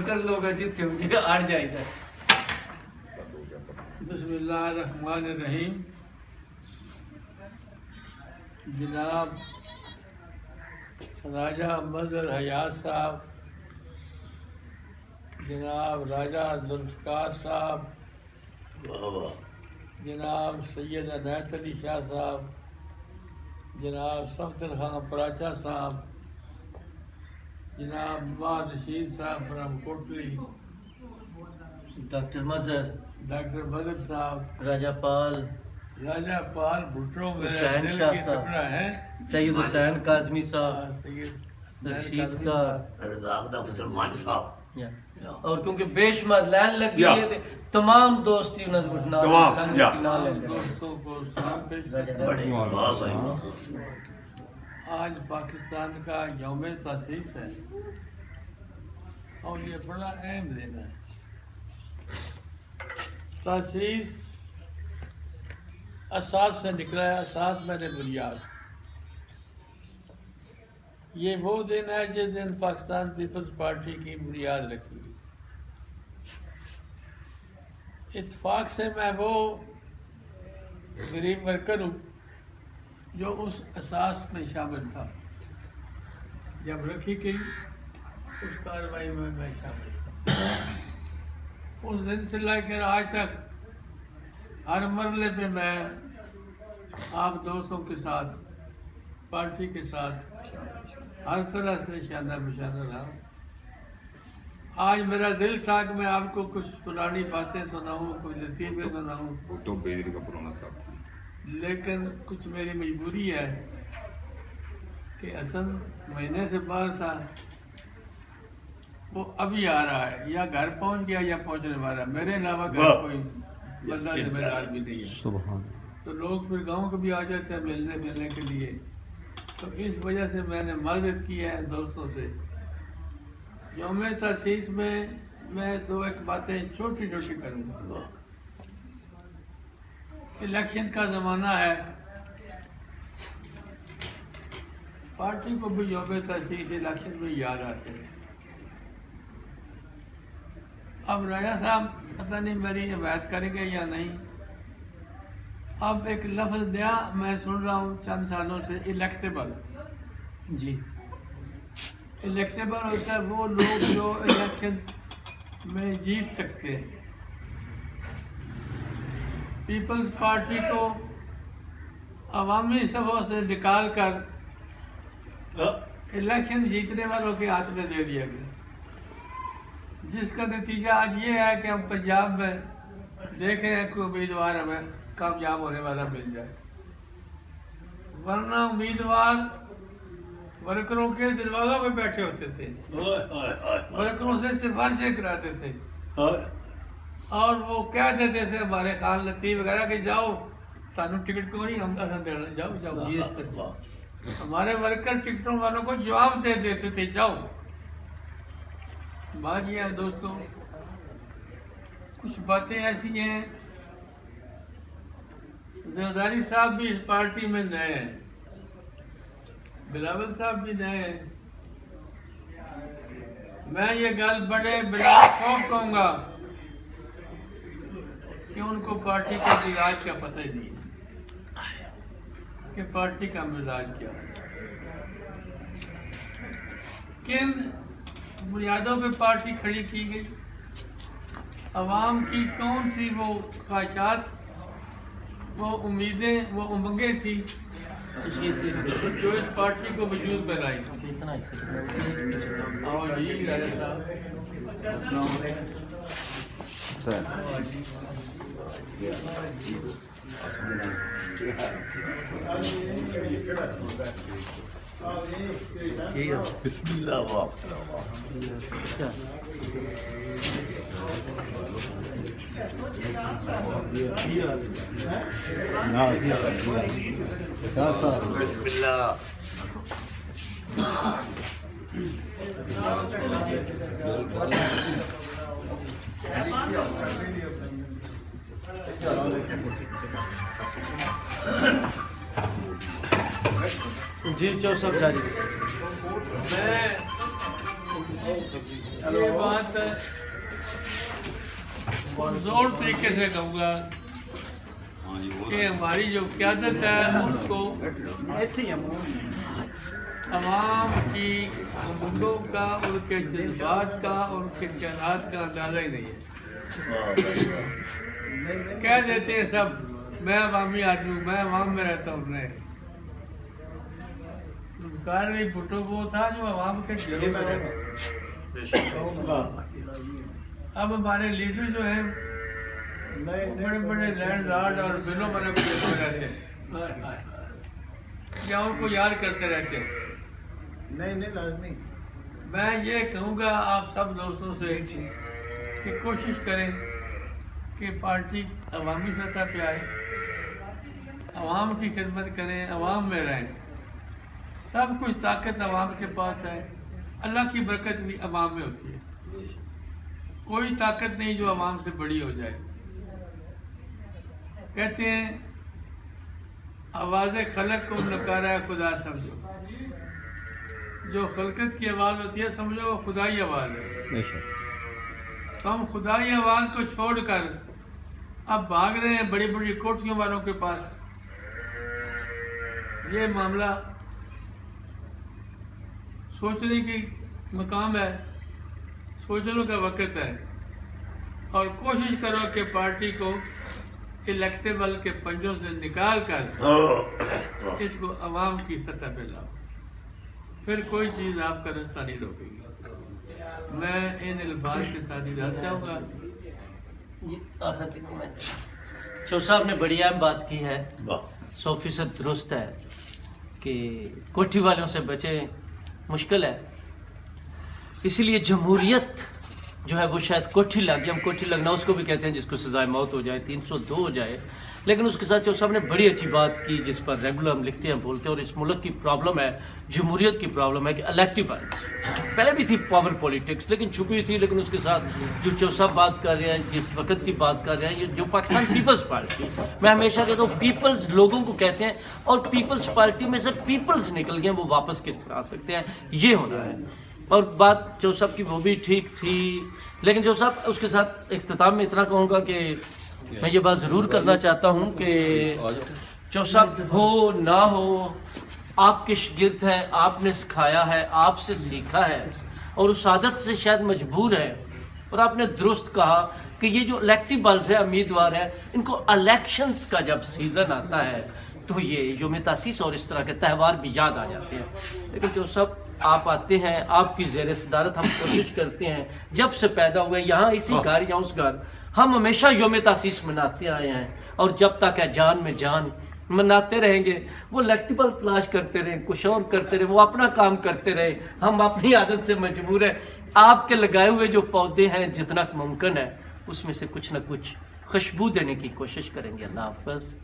पुत्र लोग जिथे मुझे अड़ जाए। बिस्मिल्लाहिर्रहमानिर्रहीम। जनाब राजा मजहर हयात साहब, जनाब राजा जुल्फ़िकार साहब, जनाब सैयद अनायत अली शाह साहब, जनाब सफदर खान पराचा साहब, जनाब मार रशीद साहब from Kotli, doctor Mazhar, doctor mother साहब, राजा पाल भुट्टो में हुसैन शाह साहब है, सैयद हुसैन काजमी साहब, सैयद रशीद साहब और क्योंकि बेशुमार लाइन लगी है ते तमाम दोस्ती उन्होंने बुटना दोस्तों को सलाम पेश करता हूं। आज पाकिस्तान का यौम तासीस है और ये बड़ा अहम दिन है। तासीस असास से निकला है, असास मैंने बुनियाद। ये वो दिन है जिस दिन पाकिस्तान पीपल्स पार्टी की बुनियाद रखी गई। इत्तेफाक से मैं वो गरीब वर्कर हूँ जो उस असास में शामिल था। जब रखी गई उस कार्रवाई में मैं शामिल था। उस दिन से लेकर आज तक हर मरले पे मैं आप दोस्तों के साथ, पार्टी के साथ हर तरह से शानदार बिशाना रहा। आज मेरा दिल था कि मैं आपको कुछ पुरानी बातें सुनाऊं, कुछ लतीफ़े सुनाऊं, लेकिन कुछ मेरी मजबूरी है कि हसन महीने से बाहर था, वो अभी आ रहा है, या घर पहुंच गया या पहुंचने वाला। मेरे अलावा घर कोई बंदा जिम्मेदार भी नहीं है। तो लोग फिर गांव को भी आ जाते हैं मिलने के लिए। तो इस वजह से मैंने माजरत की है दोस्तों से। यौम तासीस में मैं दो एक बातें छोटी छोटी करूँगा। इलेक्शन का ज़माना है, पार्टी को भी यौम तासीस इलेक्शन में याद आते हैं। अब राजा साहब पता नहीं मेरी हिमायत करेंगे या नहीं। अब एक लफ्ज़ नया मैं सुन रहा हूँ चंद सालों से, इलेक्टेबल। जी, इलेक्टेबल होता है वो लोग जो इलेक्शन में जीत सकते हैं। पीपल्स पार्टी को अवामी सभा से निकाल कर इलेक्शन जीतने वालों के हाथ में दे दिया गया, जिसका नतीजा आज ये है कि हम पंजाब में देख रहे हैं कि उम्मीदवार हमें कामयाब होने वाला मिल जाए। वरना उम्मीदवार वर्करों के दरवाजों पे बैठे होते थे, वर्करों से सिफारिशें कराते थे और वो क्या देते थे हमारे खान लतीफ़ वगैरह के जाओ तानू टिकट क्यों नहीं, हम देना, जाओ जाओ जी। इस तरह हमारे वर्कर टिकटों वालों को जवाब दे देते थे, जाओ। बात यह है दोस्तों, कुछ बातें ऐसी हैं। जरदारी साहब भी इस पार्टी में नए हैं, बिलावल साहब भी नए हैं। मैं ये गल बड़े बिला खौफ कहूँगा कि उनको पार्टी का मिजाज का पता ही नहीं है कि पार्टी का मिजाज क्या है, किन बुनियादों पे पार्टी खड़ी की गई, अवाम की कौन सी वो ख्वाहिशात, वो उम्मीदें, वो उमंगें थी जो इस पार्टी को वजूद में लाई। और जी राजा साहब बिस्मिल्लाह। बिस्मिल्लाह। जी चौसठ जारी। मैं ये बात जोर तरीके से कहूँगा कि हमारी जो क़यादत है उसको अवाम की उम्मीदों का, उनके जज्बात का, उनके ख्यालात का अंदाज़ा ही नहीं है। कह देते हैं सब मैं अवामी आदमी हूँ, मैं अवाम में रहता हूँ। नहीं, कारवी भुट्टो वो था जो अवाम के दिलों में रहता। अब हमारे लीडर जो हैं बड़े बड़े लैंडलॉर्ड और बिलों बड़े बड़े रहते हैं, या उनको याद करते रहते हैं। नहीं लाजमी। मैं ये कहूँगा आप सब दोस्तों से कि कोशिश करें कि पार्टी अवामी सतह पे आए, अवाम की खिदमत करें, अवाम में रहें। सब कुछ ताकत अवाम के पास है, अल्लाह की बरकत भी अवाम में होती है। कोई ताकत नहीं जो अवाम से बड़ी हो जाए। कहते हैं आवाज़ खलक को नकारा खुदा समझो। जो खलकत की आवाज़ होती है समझो वो खुदाई आवाज़ है। तो हम खुदाई आवाज़ को छोड़कर अब भाग रहे हैं बड़ी बड़ी कोठियों वालों के पास। ये मामला सोचने की मकाम है, सोचने का वक्त है, और कोशिश करो कि पार्टी को इलेक्टेबल के पंजों से निकाल कर इसको अवाम की सतह पे लाओ, फिर कोई चीज़ आपका रास्ता नहीं रोकेगी। मैं इन अल्फाज के साथ इजाज़त चाहूँगा। चौ साहब ने बड़ी अहम बात की है, 100% दुरुस्त है कि कोठी वालों से बचे मुश्किल है। इसलिए जमहूरियत जो है वो शायद कोठी लग गई। हम कोठी लगना उसको भी कहते हैं जिसको सजाए मौत हो जाए, 302 हो जाए। लेकिन उसके साथ जो साहब ने बड़ी अच्छी बात की जिस पर रेगुलर हम लिखते हैं बोलते हैं, और इस मुल्क की प्रॉब्लम है, जमहूरियत की प्रॉब्लम है कि इलेक्टिव पहले भी थी पावर पॉलिटिक्स, लेकिन छुपी थी। लेकिन उसके साथ जो चौसा बात कर रहे हैं, जिस वक्त की बात कर रहे हैं, ये जो पाकिस्तान पीपल्स पार्टी, मैं हमेशा कहता हूँ पीपल्स लोगों को कहते हैं, और पीपल्स पार्टी में से पीपल्स निकल गए, वो वापस किस तरह आ सकते हैं, ये होना है। और बात जो साहब की वो भी ठीक थी, लेकिन जो साहब उसके साथ इख्तिताम में इतना कहूँगा कि मैं ये बात ज़रूर करना चाहता हूँ कि जो साहब हो ना हो आपके शागिर्द हैं, आपने सिखाया है, आपसे सीखा है, और उस आदत से शायद मजबूर है। और आपने दुरुस्त कहा कि ये जो इलेक्टिबल्स है, उम्मीदवार है, इनको इलेक्शंस का जब सीज़न आता है तो ये यौम तासीस और इस तरह के त्यौहार भी याद आ जाते हैं। लेकिन जो सब आप आते हैं, आपकी ज़ेर सदारत हम कोशिश करते हैं, जब से पैदा हुए यहाँ इसी घर या उस घर, हम हमेशा यौम तासीस मनाते आए हैं, और जब तक है जान में जान मनाते रहेंगे। वो इलेक्टिबल तलाश करते रहे, कुछ और करते रहे, वो अपना काम करते रहे, हम अपनी आदत से मजबूर हैं। आपके लगाए हुए जो पौधे हैं जितना मुमकिन है उसमें से कुछ ना कुछ खुशबू देने की कोशिश करेंगे। अल्लाह हाफ़िज़।